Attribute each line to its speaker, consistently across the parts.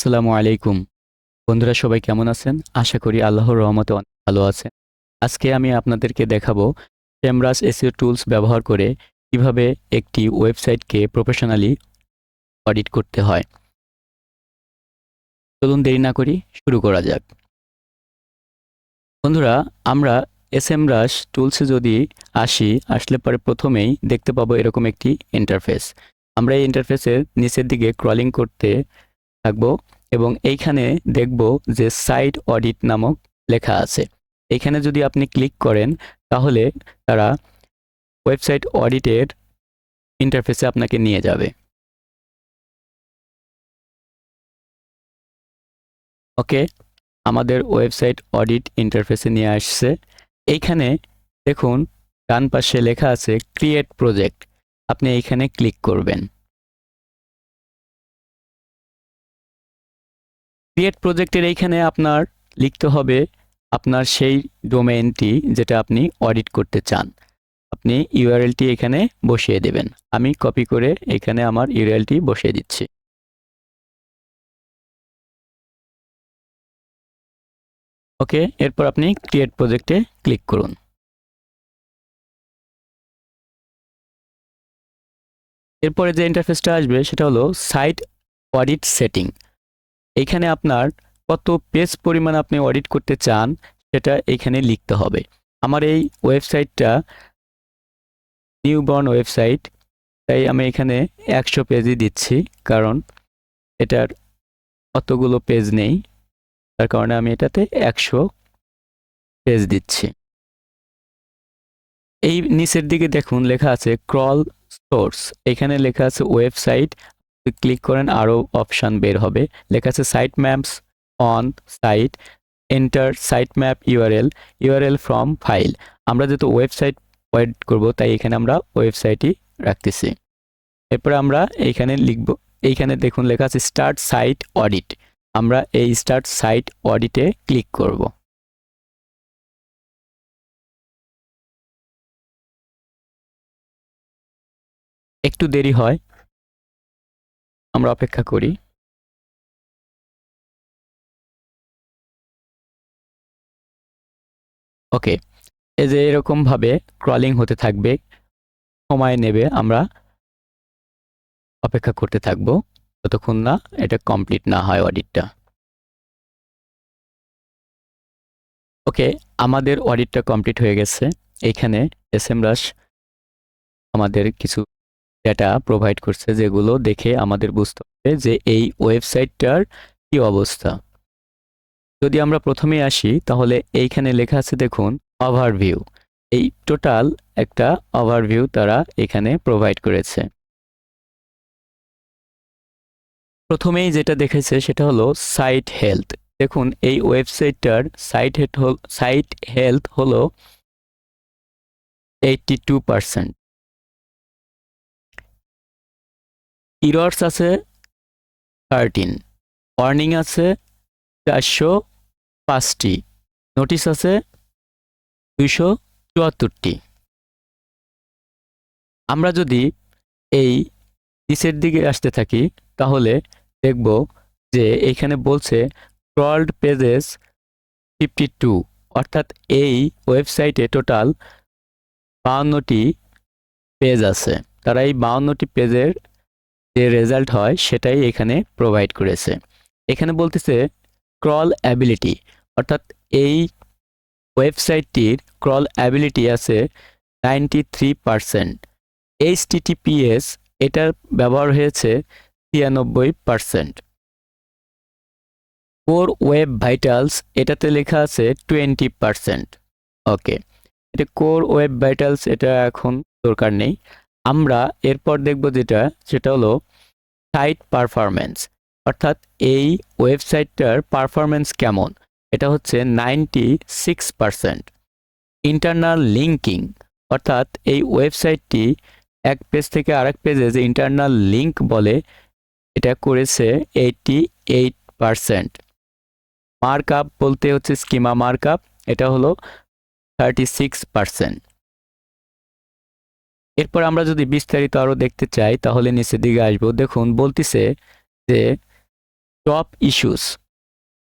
Speaker 1: আসসালামু আলাইকুম। বন্ধুরা সবাই কেমন আছেন? আশা করি আল্লাহর রহমতে অনেক ভালো আছেন। আজকে আমি আপনাদেরকে দেখাবো সেমরাস এসইও টুলস ব্যবহার করে কিভাবে একটি ওয়েবসাইটকে প্রফেশনালি অডিট করতে হয়। চলুন দেরি না করি শুরু করা যাক। বন্ধুরা আমরা সেমরাস টুলসে যদি আসলে পরে প্রথমেই দেখতে পাবো এরকম একটি ইন্টারফেস। আমরা এই ইন্টারফেসের নিচের দিকে ক্রলিং করতে থাকবো এবং এইখানে দেখব যে সাইট অডিট নামক লেখা আছে। এখানে যদি আপনি ক্লিক করেন তাহলে তারা ওয়েবসাইট অডিটের ইন্টারফেসে আপনাকে নিয়ে যাবে। ওকে, আমাদের ওয়েবসাইট অডিট ইন্টারফেসে নিয়ে আসছে। এইখানে দেখুন ডান পাশে লেখা আছে ক্রিয়েট প্রজেক্ট। আপনি এইখানে ক্লিক করবেন। ক্রিয়েট প্রজেক্টের এইখানে আপনার লিখতে হবে আপনার সেই ডোমেইনটি যেটা আপনি অডিট করতে চান। আপনি ইউআরএলটি এখানে বসিয়ে দেবেন। আমি কপি করে এখানে আমার ইউআরএলটি বসিয়ে দিচ্ছি। ওকে, এরপর আপনি ক্রিয়েট প্রজেক্টে ক্লিক করুন। এরপরে যে ইন্টারফেসটা আসবে সেটা হলো সাইট অডিট সেটিং। এইখানে আপনার কত পেজ পরিমাণ আপনি অডিট করতে চান সেটা এখানে লিখতে হবে। আমার এই ওয়েবসাইটটা নিউবর্ন ওয়েবসাইট, তাই আমি এখানে 100 পেজই দিচ্ছি, কারণ এটার অতগুলো পেজ নেই, তার কারণে আমি এটাতে 100 পেজ দিচ্ছি। এই নিচের দিকে দেখুন লেখা আছে ক্রল সোর্স। এখানে লেখা আছে ওয়েবসাইট। ক্লিক করেন আরও অপশান বের হবে। লেখা আছে site maps on site, enter site map URL from file. আমরা যেহেতু ওয়েবসাইট অডিট করব তাই এখানে আমরা ওয়েবসাইটই রাখতেছি। এরপরে আমরা এইখানে লিখব, এইখানে দেখুন লেখা আছে স্টার্ট সাইট অডিট। আমরা এই স্টার্ট সাইট অডিটে ক্লিক করব। একটু দেরি হয়, আমরা অপেক্ষা করি। ওকে, এই যে এরকমভাবে ক্রলিং হতে থাকবে, সময় নেবে, আমরা অপেক্ষা করতে থাকব যতক্ষণ না এটা কমপ্লিট না হয় অডিটটা। ওকে, আমাদের অডিটটা কমপ্লিট হয়ে গেছে। এইখানে এসএমরাস আমাদের কিছু ডেটা প্রোভাইড করছে যেগুলো দেখে আমাদের বুঝতে হবে যে এই ওয়েবসাইটটার কি অবস্থা। যদি আমরা প্রথমে আসি তাহলে এইখানে লেখা আছে দেখুন ওভারভিউ। এই টোটাল একটা ওভারভিউ তারা এখানে প্রোভাইড করেছে। প্রথমেই যেটা দেখেছে সেটা হলো সাইট হেলথ। দেখুন এই ওয়েবসাইটটার সাইট হেলথ হলো 82%। ইরর্স আছে 13, ওয়ার্নিং আছে 405টি, নোটিশ আছে 274টি। আমরা যদি এই নিচের দিকে আসতে থাকি তাহলে দেখব যে এইখানে বলছে ক্রলড পেজেস 52, অর্থাৎ এই ওয়েবসাইটে টোটাল 52টি পেজ আছে। তারা এই 52টি পেজের যে রেজাল্ট হয় সেটাই এখানে প্রোভাইড করেছে। এখানে বলতেছে ক্রল অ্যাবিলিটি, অর্থাৎ এই ওয়েবসাইটটির ক্রল অ্যাবিলিটি আছে 93%। এইচটিটিপিএস এটার ব্যবহার হয়েছে 93%। কোর ওয়েব ভাইটালস এটাতে লেখা আছে 20%। ওকে, এটা কোর ওয়েব ভাইটালস, এটা এখন দরকার নেই। আমরা এরপর দেখব যেটা, সেটা হলো সাইট পারফরম্যান্স, অর্থাৎ এই ওয়েবসাইটটার পারফরম্যান্স কেমন। এটা হচ্ছে 96%। ইন্টারনাল লিঙ্কিং, অর্থাৎ এই ওয়েবসাইটটি এক পেজ থেকে আরেক পেজে যে ইন্টারনাল লিঙ্ক বলে এটা করেছে 88%। মার্কআপ বলতে হচ্ছে স্কিমা মার্কআপ, এটা হলো 36%। এরপর আমরা যদি বিস্তারিত আরও দেখতে চাই তাহলে নিচের দিকে আসবো। দেখুন বলতেছে যে top issues,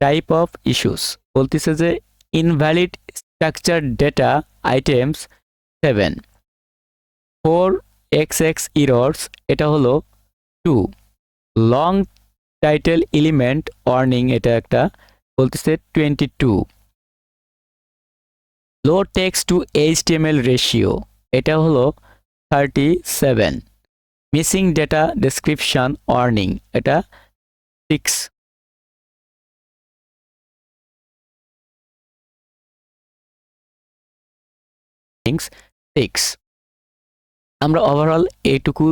Speaker 1: type of issues বলতেছে যে invalid structure data items 7, 4xx errors এটা হলো 2, লং টাইটেল এলিমেন্ট ওয়ার্নিং এটা একটা বলতেছে 22, লো টেক্সট টু এইচটিএমএল রেশিও এটা হলো 37, মিসিং ডেটা ডেসক্রিপশন ওয়ার্নিং এটা 6, 6। আমরা ওভারঅল এইটুকু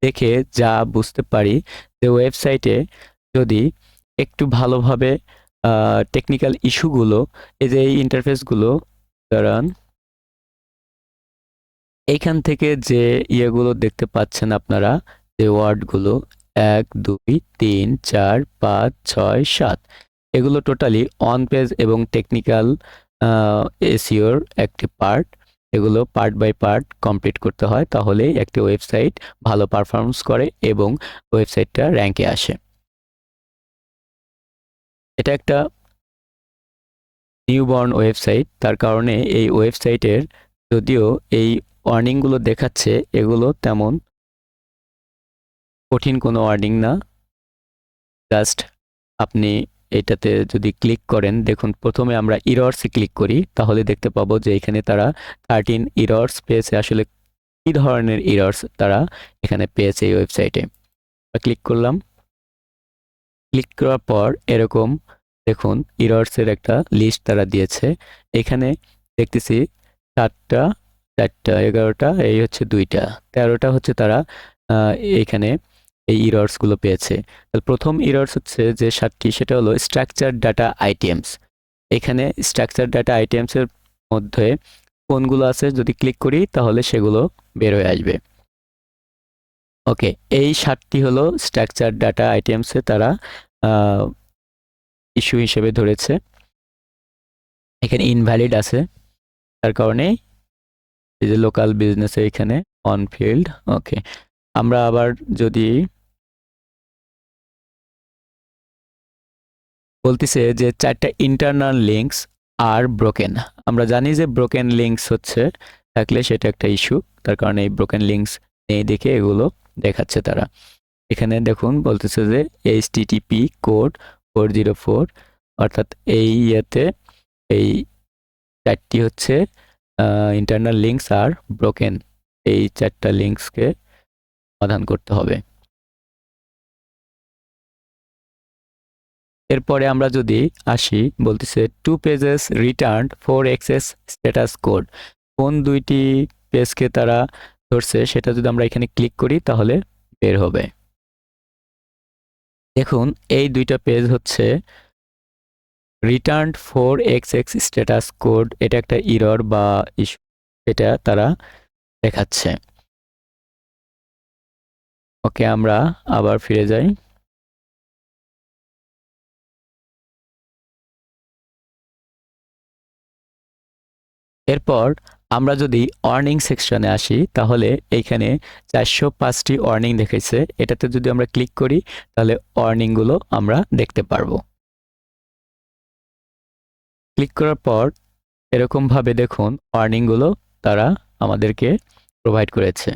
Speaker 1: দেখে যা বুঝতে পারি যে ওয়েবসাইটে যদি একটু ভালোভাবে টেকনিক্যাল ইস্যুগুলো এই যে এই ইন্টারফেসগুলো কারণ এইখান থেকে যে ইয়েগুলো দেখতে পাচ্ছেন আপনারা যে ওয়ার্ডগুলো 1 2 3 4 5 6 7 এগুলো টোটালি অন পেজ এবং টেকনিক্যাল এসইওর একটি পার্ট। এগুলো পার্ট বাই পার্ট কমপ্লিট করতে হয়, তাহলেই একটি ওয়েবসাইট ভালো পারফরমেন্স করে এবং ওয়েবসাইটটা র্যাঙ্কে আসে। এটা একটা নিউবর্ন ওয়েবসাইট, তার কারণে এই ওয়েবসাইটের যদিও এই ওয়ার্নিংগুলো দেখাচ্ছে এগুলো তেমন কঠিন কোনো ওয়ার্নিং না। জাস্ট আপনি এটাতে যদি ক্লিক করেন, দেখুন প্রথমে আমরা ইরর্সে ক্লিক করি তাহলে দেখতে পাবো যে এখানে তারা 13 ইরর্স পেয়েছে। আসলে কি ধরনের ইরর্স তারা এখানে পেয়েছে এই ওয়েবসাইটে। ক্লিক করলাম, ক্লিক করার পর এরকম দেখুন ইরর্সের একটা লিস্ট তারা দিয়েছে। এখানে দেখতেছি 7টা 4টা 11টা, এই হচ্ছে 2টা 13টা হচ্ছে তারা এখানে এই ইরর্সগুলো পেয়েছে। তাহলে প্রথম ইরর্স হচ্ছে যে 7টি, সেটা হলো স্ট্রাকচার ডাটা আইটেমস। এখানে স্ট্রাকচার ডাটা আইটেমসের মধ্যে কোনগুলো আছে যদি ক্লিক করি তাহলে সেগুলো বের হয়ে আসবে। ওকে, এই 7টি হলো স্ট্রাকচার ডাটা আইটেমসে তারা ইস্যু হিসেবে ধরেছে। এখানে ইনভ্যালিড আছে, তার কারণে এই যে লোকাল বিজনেসে এখানে অন ফিল্ড। ওকে, আমরা আবার যদি বলতেছে যে 4টা ইন্টারনাল লিঙ্কস আর ব্রোকেন। আমরা জানি যে ব্রোকেন লিঙ্কস হচ্ছে থাকলে সেটা একটা ইস্যু, তার কারণে এই ব্রোকেন লিঙ্কস নেই দেখে এগুলো দেখাচ্ছে তারা। এখানে দেখুন বলতেছে যে HTTP কোড 404, অর্থাৎ এই ইয়েতে এই 4টি হচ্ছে ইন্টারনাল লিঙ্কস আর ব্রোকেন, এই 4টা লিঙ্কসকে সমাধান করতে হবে। এরপরে আমরা যদি আসি, বলতেছে 2 pages return 4xx status code. কোন 2টি পেজকে তারা ধরছে সেটা যদি আমরা এখানে ক্লিক করি তাহলে বের হবে। দেখুন এই 2টা পেজ হচ্ছে রিটার্ন 4xx স্ট্যাটাস কোড, এটা একটা ইরর বা ইস্যু, এটা তারা দেখাচ্ছে। ওকে, আমরা আবার ফিরে যাই। এরপর আমরা যদি অর্নিং সেকশনে আসি তাহলে এইখানে 405টি অর্নিং দেখাইছে। এটাতে যদি আমরা ক্লিক করি তাহলে অর্নিংগুলো আমরা দেখতে পারবো। ক্লিক করার পর এরকমভাবে দেখুন অর্নিংগুলো তারা আমাদেরকে প্রোভাইড করেছে।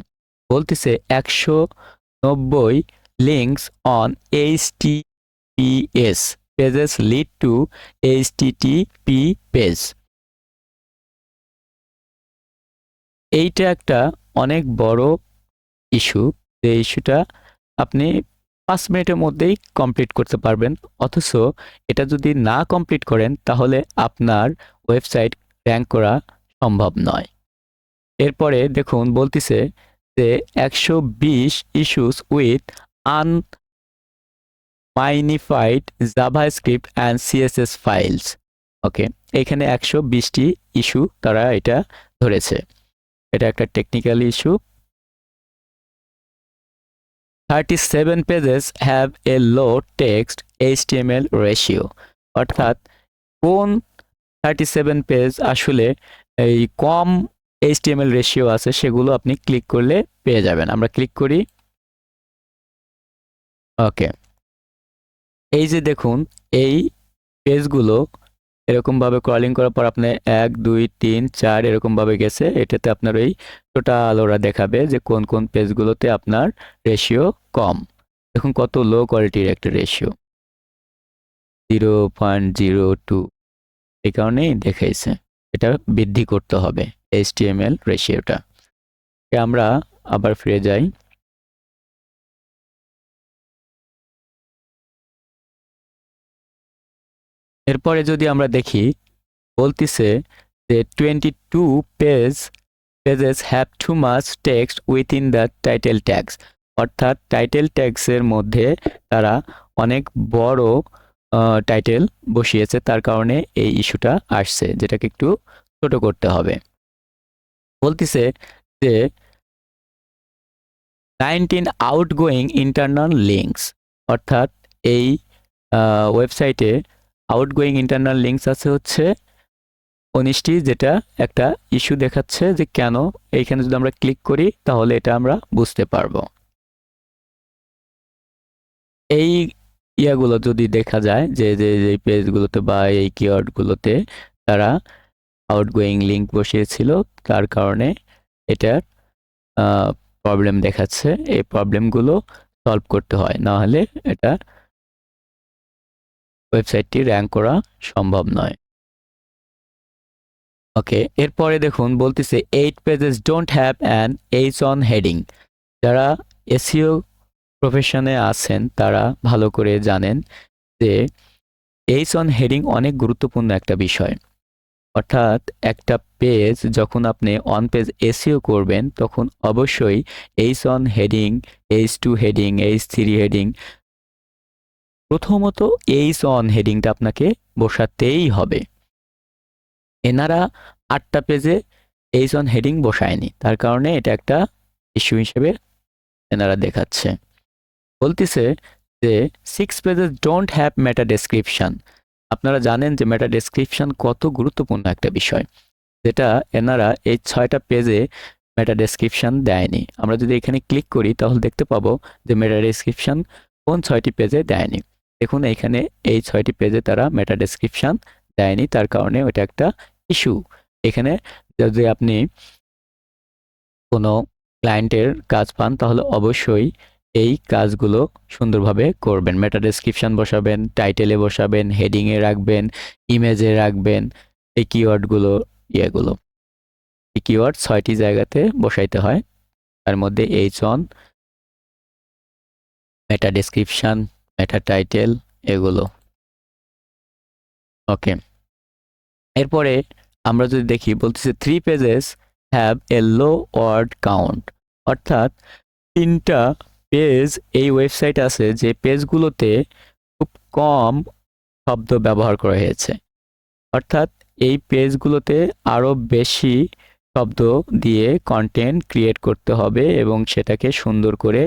Speaker 1: বলতেছে 190 links on HTTPS pages lead to HTTP page. এইটা একটা অনেক বড় ইস্যু, যে ইস্যুটা আপনি 5 মিনিটের মধ্যেই কমপ্লিট করতে পারবেন, অথচ এটা যদি না কমপ্লিট করেন তাহলে আপনার ওয়েবসাইট র্যাঙ্ক করা সম্ভব নয়। এরপরে দেখুন বলতেছে যে 120 issues with unminified JavaScript and CSS files. Okay, এখানে 120টি ইস্যু তারা এটা ধরেছে। এটা একটা technical issue. 37 pages have a low text HTML ratio, অর্থাৎ কোন 37 পেজ আসলে এই কম HTML রেশিও আছে সেগুলো আপনি ক্লিক করলে পেয়ে যাবেন। আমরা ক্লিক করি। ওকে, এই যে দেখুন, এই পেজগুলো এরকমভাবে ক্রলিং করার পর আপনি 1 2 3 4 এরকমভাবে গেছে। এটাতে আপনার ওই টোটাল ওরা দেখাবে যে কোন কোন পেজগুলোতে আপনার রেশিও কম। দেখুন কত লো কোয়ালিটির একটা রেশিও, 0.02। এই কারণেই দেখাইছে। এটা বৃদ্ধি করতে হবে HTML রেশিওটা। আমরা আবার ফিরে যাই। এরপরে যদি আমরা দেখি, বলতিছে যে 22 pages have too much text within the title tags, অর্থাৎ টাইটেল ট্যাগসের মধ্যে তারা অনেক বড় টাইটেল বসিয়েছে, তার কারণে এই ইস্যুটা আসছে, যেটাকে একটু ছোট করতে হবে। বলতিছে যে 19 আউটগোয়িং ইন্টারনাল লিঙ্কস, অর্থাৎ এই ওয়েবসাইটে আউটগোয়িং ইন্টারনাল লিঙ্কস আছে হচ্ছে 19টি, যেটা একটা ইস্যু দেখাচ্ছে যে কেন। এইখানে যদি আমরা ক্লিক করি তাহলে এটা আমরা বুঝতে পারবো। এই ইয়াগুলো যদি দেখা যায় যে যে যে পেজগুলোতে বা এই কিওয়ার্ডগুলোতে তারা আউটগোয়িং লিঙ্ক বসিয়েছিল, তার কারণে এটার প্রবলেম দেখাচ্ছে। এই প্রবলেমগুলো সলভ করতে হয়, না হলে এটা ওয়েবসাইটটি র্যাঙ্ক করা সম্ভব নয়। ওকে, এরপরে দেখুন বলতেছে 8 pages don't have an H1 heading. যারা এসইও প্রফেশনে আছেন তারা ভালো করে জানেন যে H1 হেডিং অনেক গুরুত্বপূর্ণ একটা বিষয়। অর্থাৎ একটা পেজ যখন আপনি অন পেজ এসইও করবেন তখন অবশ্যই H1 heading, H2 heading, H3 heading, প্রথমত H1 হেডিংটা আপনাকে বসাতেই হবে। এনারা 8টা পেজে H1 হেডিং বসায়নি, তার কারণে এটা একটা ইস্যু হিসেবে এনারা দেখাচ্ছে। বলতেছে যে 6 pages don't have meta description. আপনারা জানেন যে মেটা ডেসক্রিপশন কত গুরুত্বপূর্ণ একটা বিষয়, যেটা এনারা এই 6টা পেজে মেটা ডেসক্রিপশন দেয়নি। আমরা যদি এখানে ক্লিক করি তাহলে দেখতে পাবো যে মেটা ডেসক্রিপশন কোন 6টি পেজে দেয়নি। দেখুন এখানে এই 6টি পেজে তারা মেটা ডেসক্রিপশন দেয়নি, তার কারণে ওটা একটা ইস্যু। এখানে যদি আপনি কোনো ক্লায়েন্টের কাজ পান তাহলে অবশ্যই এই কাজগুলো সুন্দরভাবে করবেন। মেটা ডেসক্রিপশন বসাবেন, টাইটেলে বসাবেন, হেডিংয়ে রাখবেন, ইমেজে রাখবেন। এই কিওয়ার্ডগুলো ইয়েগুলো এই কিওয়ার্ড 6টি জায়গাতে বসাইতে হয়, তার মধ্যে H1, মেটা ডেসক্রিপশন, মেটা টাইটেল, এগুলো। ওকে, এরপরে আমরা যদি দেখি বলতেছে 3 pages have a low word count, অর্থাৎ 3টা পেজ এই ওয়েবসাইট আছে যে পেজগুলোতে খুব কম শব্দ ব্যবহার করা হয়েছে। অর্থাৎ এই পেজগুলোতে আরো বেশি শব্দ দিয়ে কন্টেন্ট ক্রিয়েট করতে হবে এবং সেটাকে সুন্দর করে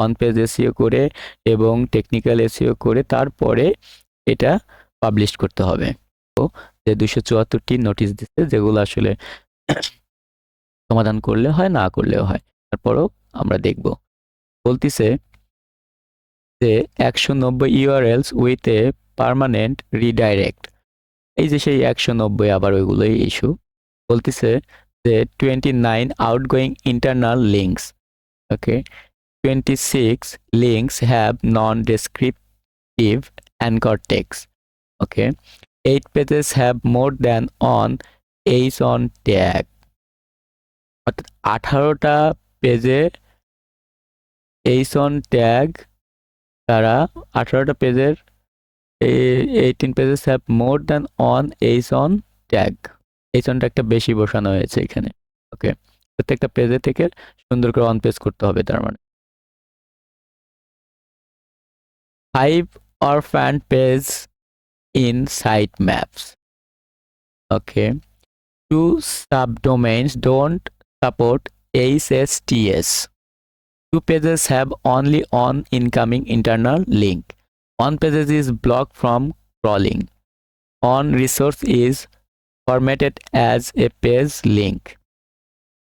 Speaker 1: অন পেজ এসইও করে এবং টেকনিক্যাল এসইও করে তারপরে এটা পাবলিশ করতে হবে। তো যে 274টি নোটিশ দিচ্ছে, যেগুলো আসলে সমাধান করলে হয়, না করলেও হয়, তারপরও আমরা দেখব। বলতিছে যে 190 URLs with a permanent redirect. এই যে সেই 190 আবার ওইগুলোই ইস্যু। বলতেছে যে 29 outgoing internal links. Okay, 26 links have known descriptive anchor text. Okay, 8 pages have more than on H1 tag. অর্থাৎ 18টা পেজে H1 ট্যাগ, তারা 18টা পেজের 18 pages have more than on H1 tag. H1 ট্যাগটা বেশি বসানো হয়েছে এখানে। ওকে, প্রত্যেকটা পেজে থেকে সুন্দর করে অন পেজ করতে হবে। তার মানে 5 orphan page in sitemaps. Okay, 2 subdomains don't support HSTS. 2 pages have only one incoming internal link. 1 page is blocked from crawling. One resource is formatted as a page link.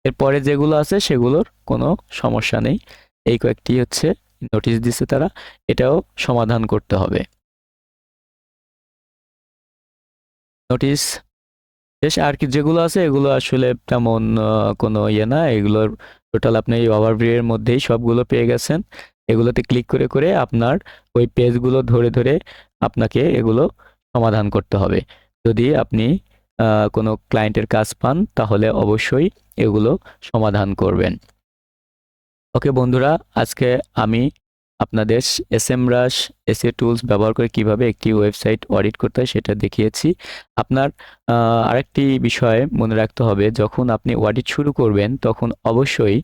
Speaker 1: এরপরে যেগুলো আছে সেগুলোর কোনো সমস্যা নেই। এই কয়েকটি হচ্ছে নোটিশ দিচ্ছে তারা, এটাও সমাধান করতে হবে। নোটিশ শেষ। আর কি যেগুলো আছে এগুলো আসলে তেমন কোনো ইয়ে না, এগুলোর টোটাল আপনি এই ওভারভিউ এর মধ্যেই সবগুলো পেয়ে গেছেন। এগুলোতে ক্লিক করে করে আপনার ওই পেজগুলো ধরে ধরে আপনাকে এগুলো সমাধান করতে হবে। যদি আপনি কোনো ক্লায়েন্টের কাজ পান তাহলে অবশ্যই এগুলো সমাধান করবেন। ওকে বন্ধুরা, আজকে আমি আপনাদের এসএমরাশ এসইও টুলস ব্যবহার করে কিভাবে একটি ওয়েবসাইট অডিট করতে হয় সেটা দেখিয়েছি। আপনার আরেকটি বিষয় মনে রাখতে হবে, যখন আপনি অডিট শুরু করবেন তখন অবশ্যই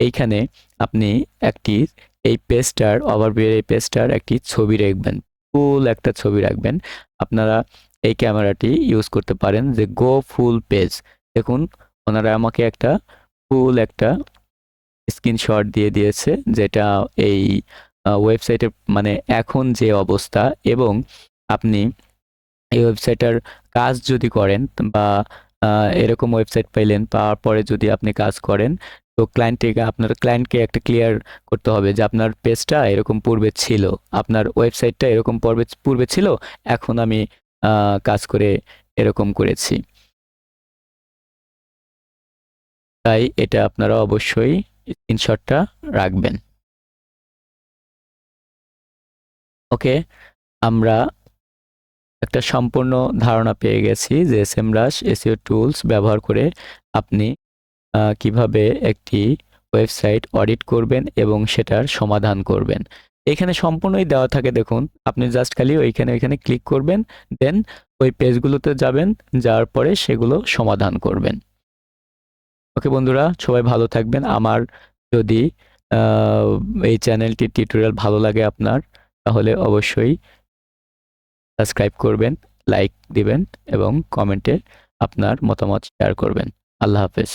Speaker 1: এইখানে আপনি একটি এই পেজটার ওভারভিউ এই পেজটার একটি ছবি রাখবেন, ফুল একটা ছবি রাখবেন। আপনারা এই ক্যামেরাটি ইউজ করতে পারেন যে গো ফুল পেজ। দেখুন ওনারা আমাকে একটা ফুল একটা স্ক্রিনশট দিয়ে দিয়েছে, যেটা এই ওয়েবসাইটের মানে এখন যে অবস্থা, এবং আপনি এই ওয়েবসাইটের কাজ যদি করেন বা এরকম ওয়েবসাইট পাইলেন, পাওয়ার পরে যদি আপনি কাজ করেন তো আপনার ক্লায়েন্টকে একটা ক্লিয়ার করতে হবে যে আপনার পেজটা এরকম পূর্বে ছিল, আপনার ওয়েবসাইটটা এরকম পূর্বে ছিল, এখন আমি কাজ করে এরকম করেছি। তাই এটা আপনারা অবশ্যই স্ক্রিনশটটা রাখবেন। ওকে, আমরা একটা সম্পূর্ণ ধারণা পেয়ে গেছি যে এসএমরাশ এসইও টুলস ব্যবহার করে আপনি কিভাবে একটি ওয়েবসাইট অডিট করবেন এবং সেটার সমাধান করবেন। এখানে সম্পূর্ণই দেওয়া থাকে, দেখুন আপনি জাস্ট খালি ওইখানে ক্লিক করবেন, দেন ওই পেজগুলোতে যাবেন, যাওয়ার পরে সেগুলো সমাধান করবেন। ওকে বন্ধুরা, সবাই ভালো থাকবেন। আমার যদি এই চ্যানেলটির টিউটোরিয়াল ভালো লাগে আপনার, তাহলে অবশ্যই সাবস্ক্রাইব করবেন, লাইক দিবেন এবং কমেন্টে আপনার মতামত শেয়ার করবেন। আল্লাহ হাফেজ।